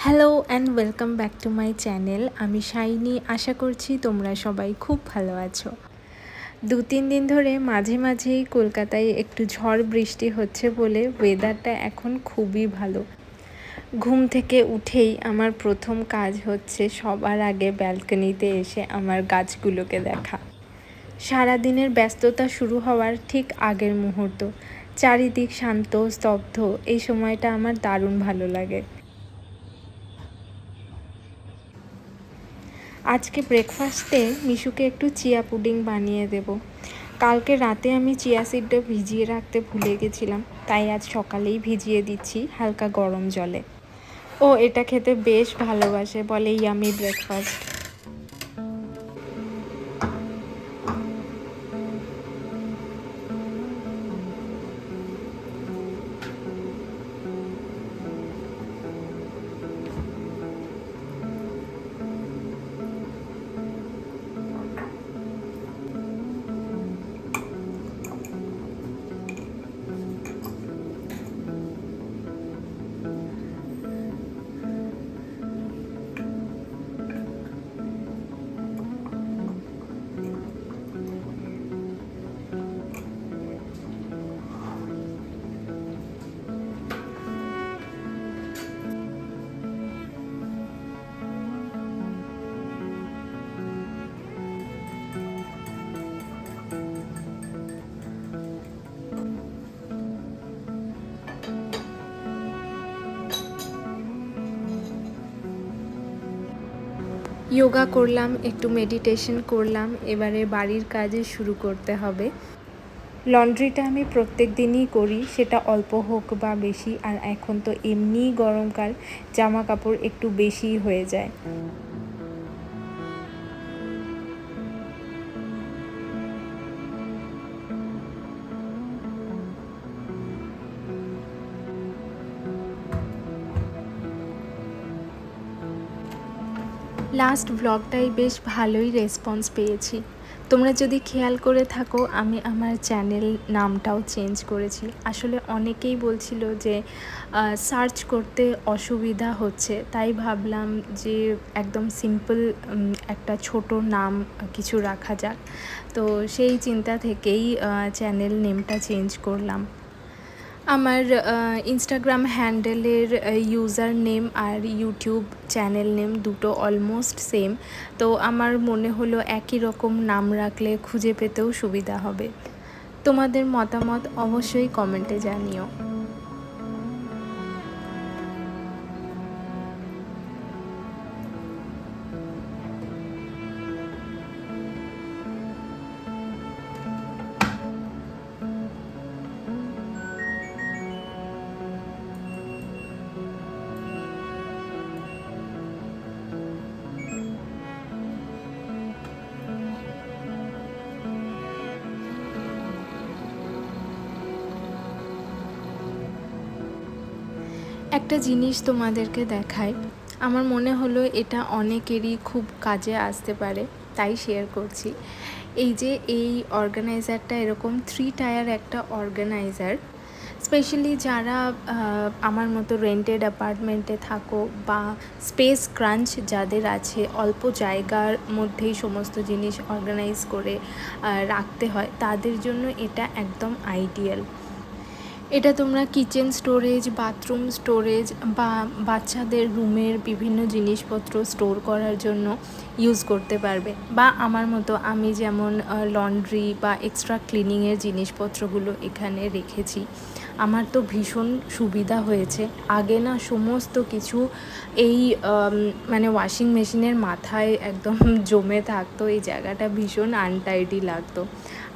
Hello and welcome back to my channel. আমি shiny. আশা করছি তোমরা সবাই খুব ভালো আছো। 2-3 দিন ধরে মাঝে মাঝেই কলকাতায় একটু ঝড় বৃষ্টি হচ্ছে বলে ওয়েদারটা এখন খুবই ভালো। ঘুম থেকে উঠেই আমার প্রথম কাজ হচ্ছে সবার আগে ব্যালকনিতে এসে আমার গাছগুলোকে দেখা। সারাদিনের ব্যস্ততা শুরু হওয়ার ঠিক আগের মুহূর্ত, চারিদিক শান্ত স্তব্ধ, এই সময়টা আমার দারুণ ভালো লাগে। আজকে ব্রেকফাস্টে মিশুকে একটু চিয়া পুডিং বানিয়ে দেব। কালকে রাতে আমি চিয়া সিডটা ভিজিয়ে রাখতে ভুলে গেছিলাম, তাই আজ সকালেই ভিজিয়ে দিচ্ছি হালকা গরম জলে। ও এটা খেতে বেশ ভালোবাসে, বলে ইয়ামি ব্রেকফাস্ট। যোগা করলাম, একটু মেডিটেশন করলাম। এবারে বাড়ির কাজে শুরু করতে হবে। লন্ড্রিটা আমি প্রত্যেক দিনই করি, সেটা অল্প হোক বা বেশি। আর এখন তো এমনিই গরমকাল, জামা কাপড় একটু বেশিই হয়ে যায়। লাস্ট ব্লগটাই বেশ ভালোই রেসপন্স পেয়েছি। তোমরা যদি খেয়াল করে থাকো, আমি আমার চ্যানেল নামটাও চেঞ্জ করেছি। আসলে অনেকেই বলছিল যে সার্চ করতে অসুবিধা হচ্ছে, তাই ভাবলাম যে একদম সিম্পল একটা ছোট নাম কিছু রাখা যাক। তো সেই চিন্তা থেকেই চ্যানেল নেমটা চেঞ্জ করলাম। আমার ইনস্টাগ্রাম হ্যান্ডেলের ইউজার নেম আর ইউটিউব চ্যানেল নেম দুটো অলমোস্ট সেম, তো আমার মনে হলো একই রকম নাম রাখলে খুঁজে পেতেও সুবিধা হবে। তোমাদের মতামত অবশ্যই কমেন্টে জানিও। একটা জিনিস তোমাদেরকে দেখাই, আমার মনে হলো এটা অনেকেরই খুব কাজে আসতে পারে, তাই শেয়ার করছি। এই যে এই অর্গানাইজারটা এরকম 3 টায়ার একটা অর্গানাইজার, স্পেশালি যারা আমার মতো রেন্টেড অ্যাপার্টমেন্টে থাকো বা স্পেস ক্রাঞ্চ যাদের আছে, অল্প জায়গার মধ্যেই সমস্ত জিনিস অর্গানাইজ করে রাখতে হয়, তাদের জন্য এটা একদম আইডিয়াল। এটা তোমরা কিচেন স্টোরেজ, বাথরুম স্টোরেজ বা বাচ্চাদের রুমের বিভিন্ন জিনিসপত্র স্টোর করার জন্য ইউজ করতে পারবে। বা আমার মতো আমি যেমন লন্ড্রি বা এক্সট্রা ক্লিনিংয়ের জিনিসপত্রগুলো এখানে রেখেছি, আমার তো ভীষণ সুবিধা হয়েছে। আগে না সমস্ত কিছু এই মানে ওয়াশিং মেশিনের মাথায় একদম জমে থাকতো, এই জায়গাটা ভীষণ আনটাইডি লাগতো।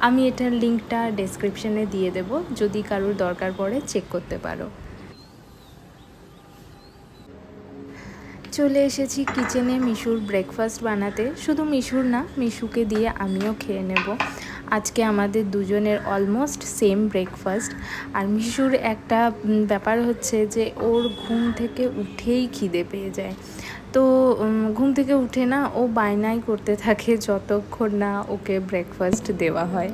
আমি এটার লিঙ্কটা ডেসক্রিপশানে দিয়ে দেব, যদি কারোর দরকার পড়ে চেক করতে পারো। চলে এসেছি কিচেনে মিশুর ব্রেকফাস্ট বানাতে। শুধু মিশুর না, মিশুকে দিয়ে আমিও খেয়ে নেব। আজকে আমাদের দুজনের অলমোস্ট সেম ব্রেকফাস্ট। আর মিশুর একটা ব্যাপার হচ্ছে যে ওর ঘুম থেকে উঠেই খিদে পেয়ে যায়। তো ঘুম থেকে উঠে না ও বায়নাই করতে থাকে যতক্ষণ না ওকে ব্রেকফাস্ট দেওয়া হয়।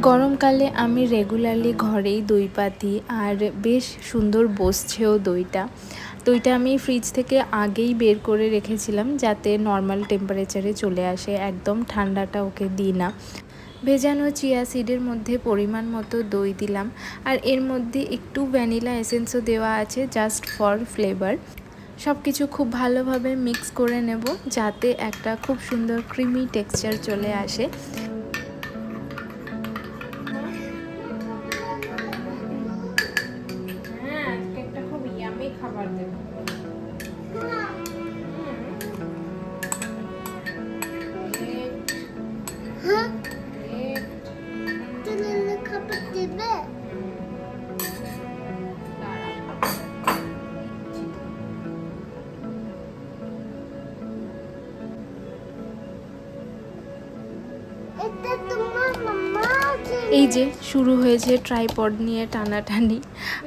গরমকালে আমি রেগুলারলি ঘরেই দই পাতি, আর বেশ সুন্দর বসছেও দইটা। দইটা আমি ফ্রিজ থেকে আগেই বের করে রেখেছিলাম যাতে নর্মাল টেম্পারেচারে চলে আসে, একদম ঠান্ডাটা ওকে দিই না। ভেজানো চিয়া সিডের মধ্যে পরিমাণ মতো দই দিলাম, আর এর মধ্যে একটু ভ্যানিলা এসেন্সও দেওয়া আছে জাস্ট ফর ফ্লেভার। সব কিছু খুব ভালোভাবে মিক্স করে নেব যাতে একটা খুব সুন্দর ক্রিমি টেক্সচার চলে আসে। খাবার দেব। খাবার দেবে। এই যে শুরু হয়েছে ট্রাইপড নিয়ে টানাটানি।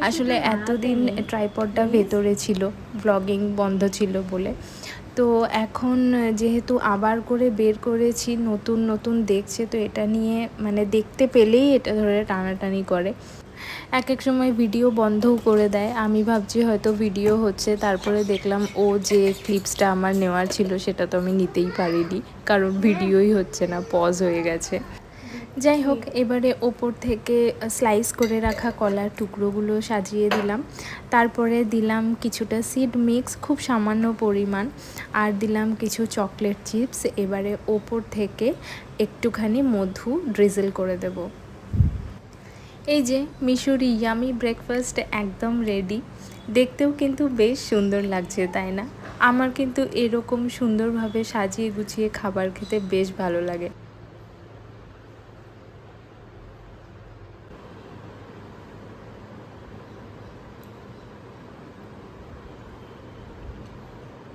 আসলে এতদিন ট্রাইপডটা ভেতরে ছিল, ব্লগিং বন্ধ ছিল বলে। তো এখন যেহেতু আবার করে বের করেছি, নতুন নতুন দেখছে, তো এটা নিয়ে মানে দেখতে পেলেই এটা ধরে টানাটানি করে। এক এক সময় ভিডিও বন্ধও করে দেয়। আমি ভাবছি হয়তো ভিডিও হচ্ছে, তারপরে দেখলাম ও যে ক্লিপসটা আমার নেওয়ার ছিল সেটা তো আমি নিতেই পারিনি, কারণ ভিডিওই হচ্ছে না, পজ হয়ে গেছে। যাই হোক, এবারে ওপর থেকে স্লাইস করে রাখা কলার টুকরোগুলো সাজিয়ে দিলাম। তারপরে দিলাম কিছুটা সিড মিক্স, খুব সামান্য পরিমাণ, আর দিলাম কিছু চকলেট চিপস। এবারে ওপর থেকে একটুখানি মধু ড্রিজল করে দেব। এই যে মিশুর ইয়ামি ব্রেকফাস্ট একদম রেডি। দেখতেও কিন্তু বেশ সুন্দর লাগছে, তাই না? আমার কিন্তু এরকম সুন্দরভাবে সাজিয়ে গুছিয়ে খাবার খেতে বেশ ভালো লাগে।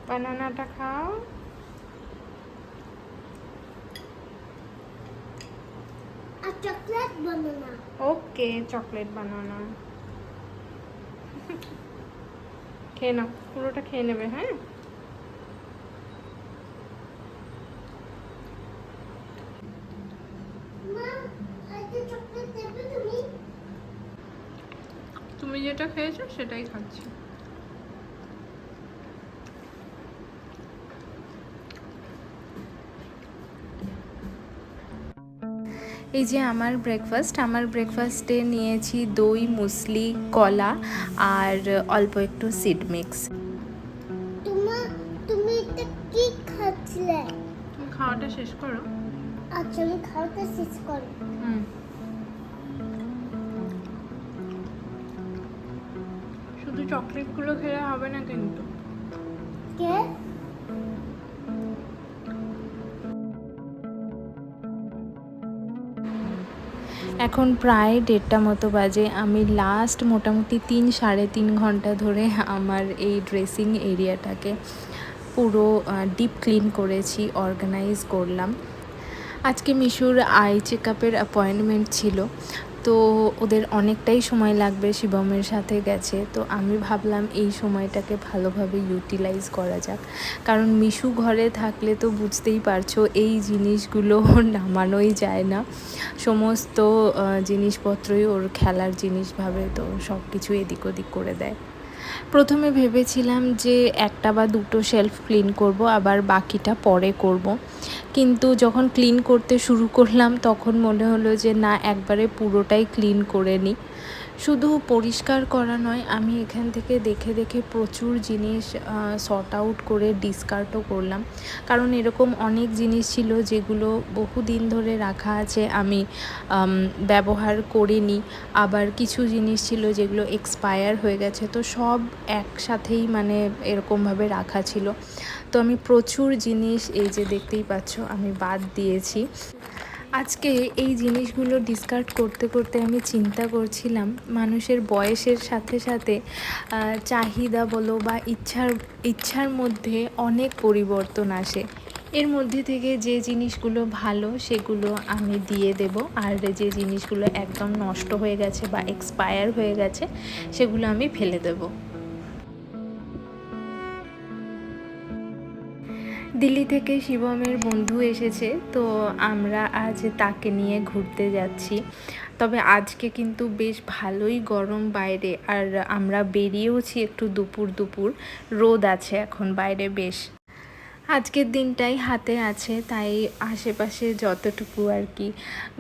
বানানাটা খাও। চকলেট বানানা। ওকে, চকলেট বানানা খেয়ে নাও, পুরোটা খেয়ে নেবে। হ্যাঁ, তুমি যেটা খেয়েছো সেটাই খাচ্ছি। এই যে আমার ব্রেকফাস্টে নিয়েছি দই, মুসলি, কলা আর অল্প একটু সিড মিক্স। তুমি এটা কি খাচ্ছিলে? তুমি খাওয়াটা শেষ করো। আচ্ছা, আমি খাওয়াটা শেষ করি। শুধু চকলেটগুলো খেলে হবে না কিন্তু। কে? এখন প্রায় 1:30 মতো বাজে। আমি লাস্ট মোটামুটি 3-3.5 ঘন্টা ধরে আমার এই ড্রেসিং এরিয়াটাকে পুরো ডিপ ক্লিন করেছি, অর্গানাইজ করলাম। আজকে মিশুর আই চেকআপের অ্যাপয়েন্টমেন্ট ছিল, তো ওদের অনেকটাই সময় লাগবে, শিবমের সাথে গেছে। তো আমি ভাবলাম এই সময়টাকে ভালোভাবে ইউটিলাইজ করা যাক, কারণ মিশু ঘরে থাকলে তো বুঝতেই পারছো এই জিনিসগুলো নামানোই যায় না। সমস্ত জিনিসপত্রই ওর খেলার জিনিস ভাবে, তো সব কিছু এদিক ওদিক করে দেয়। প্রথমে ভেবেছিলাম যে 1 বা 2 শেলফ ক্লিন করব, আবার বাকিটা পরে করব। কিন্তু যখন ক্লিন করতে শুরু করলাম তখন মনে হলো যে না, একবারে পুরোটাই ক্লিন করে নিই। শুধু পরিষ্কার করা নয়, আমি এখান থেকে দেখে দেখে প্রচুর জিনিস সর্ট আউট করে ডিসকার্ডও করলাম, কারণ এরকম অনেক জিনিস ছিল যেগুলো বহুদিন ধরে রাখা আছে, আমি ব্যবহার করিনি। আবার কিছু জিনিস ছিল যেগুলো এক্সপায়ার হয়ে গেছে, তো সব একসাথেই মানে এরকমভাবে রাখা ছিল। তো আমি প্রচুর জিনিস, এই যে দেখতেই পাচ্ছ, আমি বাদ দিয়েছি। আজকে এই জিনিসগুলো ডিসকার্ড করতে করতে আমি চিন্তা করছিলাম, মানুষের বয়সের সাথে সাথে চাহিদা বলো বা ইচ্ছার মধ্যে অনেক পরিবর্তন আসে। এর মধ্যে থেকে যে জিনিসগুলো ভালো সেগুলো আমি দিয়ে দেব, আর যে জিনিসগুলো একদম নষ্ট হয়ে গেছে বা এক্সপায়ার হয়ে গেছে সেগুলো আমি ফেলে দেবো। দিল্লি থেকে শিবমের বন্ধু এসেছে, তো আমরা আজ তাকে নিয়ে ঘুরতে যাচ্ছি। তবে আজকে কিন্তু বেশ ভালোই গরম বাইরে, আর আমরা বেরিয়েওছি একটু দুপুর দুপুর, রোদ আছে এখন বাইরে বেশ। আজকের দিনটাই হাতে আছে, তাই আশেপাশে যতটুকু আর কি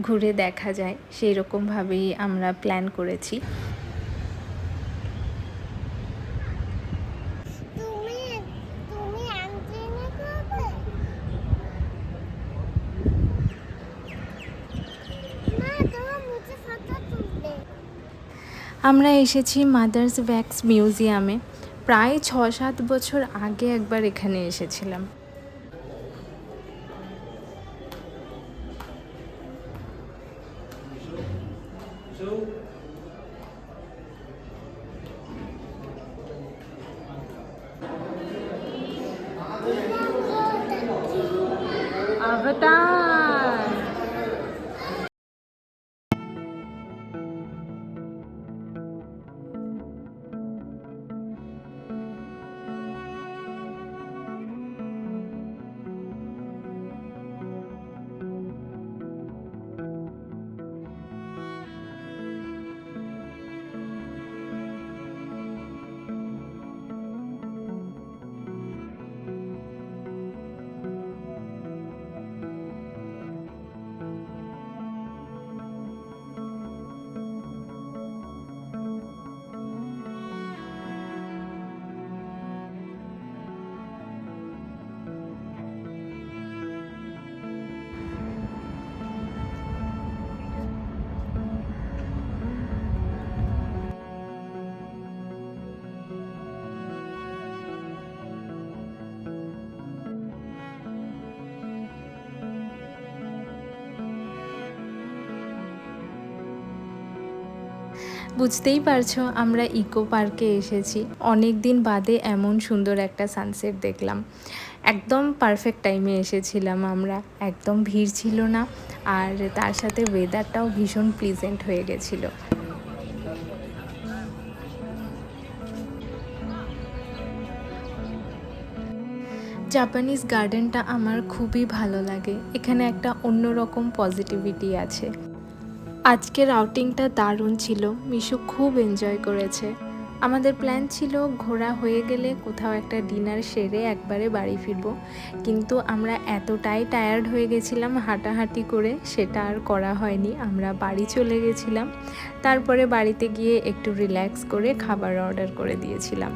ঘুরে দেখা যায় সেই রকমভাবেই আমরা প্ল্যান করেছি। আমরা এসেছি মাদার্স ভ্যাক্স মিউজিয়ামে। প্রায় ৬-৭ বছর আগে একবার এখানে এসেছিলাম। अवतार। বুঝতেই পারছো আমরা ইকো পার্কে এসেছি। অনেক দিন বাদে এমন সুন্দর একটা সানসেট দেখলাম। একদম পারফেক্ট টাইমে এসেছিলাম আমরা, একদম ভিড় ছিল না, আর তার সাথে ওয়েদারটাও ভীষণ প্লিজেন্ট হয়ে গেছিলো। জাপানিজ গার্ডেনটা আমার খুবই ভালো লাগে, এখানে একটা অন্যরকম পজিটিভিটি আছে। আজকের আউটিংটা দারুণ ছিল, মিশু খুব এনজয় করেছে। আমাদের প্ল্যান ছিল ঘোরা হয়ে গেলে কোথাও একটা ডিনার সেরে একবারে বাড়ি ফিরবো, কিন্তু আমরা এতটাই টায়ার্ড হয়ে গেছিলাম হাঁটাহাঁটি করে, সেটা আর করা হয়নি। আমরা বাড়ি চলে গেছিলাম, তারপরে বাড়িতে গিয়ে একটু রিল্যাক্স করে খাবার অর্ডার করে দিয়েছিলাম।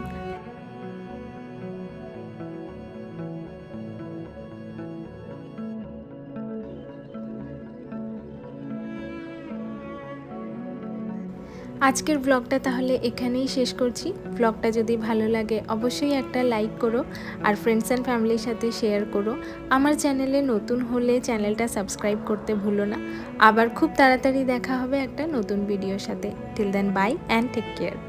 আজকের ব্লগটা তাহলে এখানেই শেষ করছি। ব্লগটা যদি ভালো লাগে অবশ্যই একটা লাইক করো, আর ফ্রেন্ডস অ্যান্ড ফ্যামিলির সাথে শেয়ার করো। আমার চ্যানেলে নতুন হলে চ্যানেলটা সাবস্ক্রাইব করতে ভুলো না। আবার খুব তাড়াতাড়ি দেখা হবে একটা নতুন ভিডিওর সাথে। Till then bye and take care.